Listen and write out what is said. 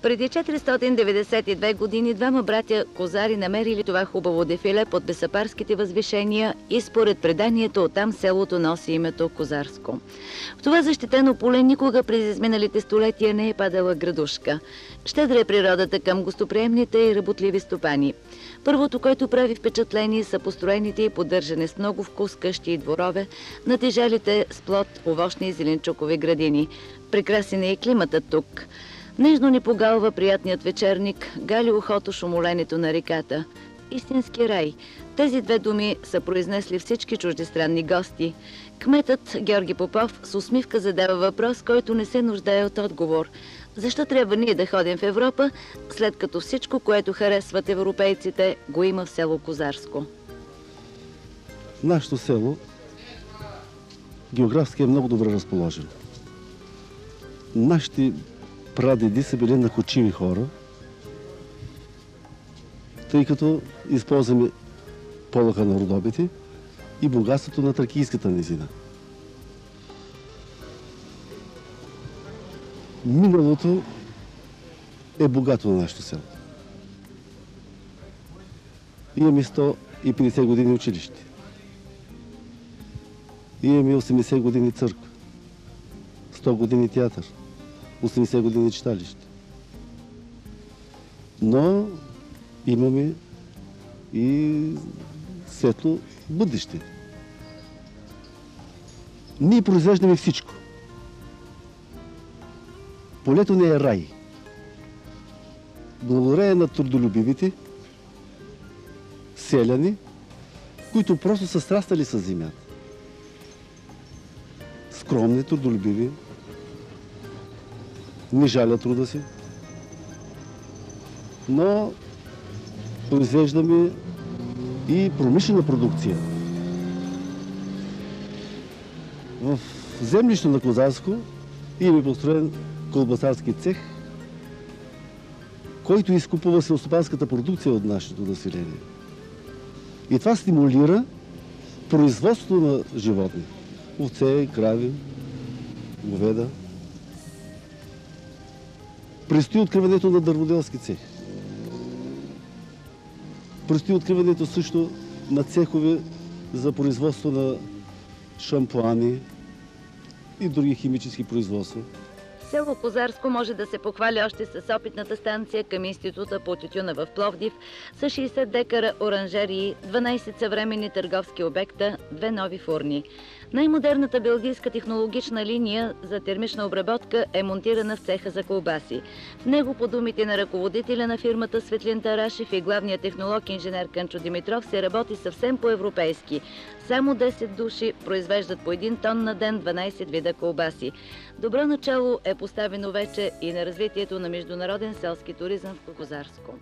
Преди 492 години двама братя козари намерили това хубаво дефиле под Бесапарските възвишения и според преданието оттам селото носи името Козарско. В това защитено поле никога през изминалите столетия не е падала градушка. Щедра е природата към гостоприемните и работливи стопани. Първото, което прави впечатление, са построените и поддържане с много вкус къщи и дворове, натежалите с плод, овощни и зеленчукови градини. Прекрасен е и климатът тук. Нежно ни погалва приятният вечерник, гали ухото шумоленето на реката. Истински рай. Тези две думи са произнесли всички чуждестранни гости. Кметът Георги Попов с усмивка задава въпрос, който не се нуждае от отговор. Защо трябва ние да ходим в Европа, след като всичко, което харесват европейците, го има в село Козарско? Нашето село географски е много добре разположено. Нашите прадеди са били находчиви хора, тъй като използваме полъха на родопите и богатството на Тракийската низина. Миналото е богато на нашето село. Имаме 150 години училище. Имаме 80 години църква, 100 години театър, 80 години читалище. Но имаме и светло бъдеще. Ние произвеждаме всичко. Полето не е рай. Благодарение на трудолюбивите селяни, които просто са страстали с земята. Скромни, трудолюбиви, не жалят труда си, но произвеждаме и промишлена продукция. В землището на Козарско имаме построен колбасарски цех, който изкупува селскостопанската продукция от нашето население. И това стимулира производството на животни. Овце, крави, говеда. Предстои откриването на дърводелски цех. Предстои откриването също на цехове за производство на шампуани и други химически производства. Село Козарско може да се похвали още с опитната станция към Института по тютюна в Пловдив, с 60 декара оранжерии, 12 съвременни търговски обекта, 2 нови фурни. Най-модерната белгийска технологична линия за термична обработка е монтирана в цеха за колбаси. В него, по думите на ръководителя на фирмата Светлин Тарашев и главният технолог инженер Кънчо Димитров, се работи съвсем по-европейски. Само 10 души произвеждат по 1 тон на ден 12 вида колбаси. Добро начало е поставено вече и на развитието на международен селски туризъм в Козарско.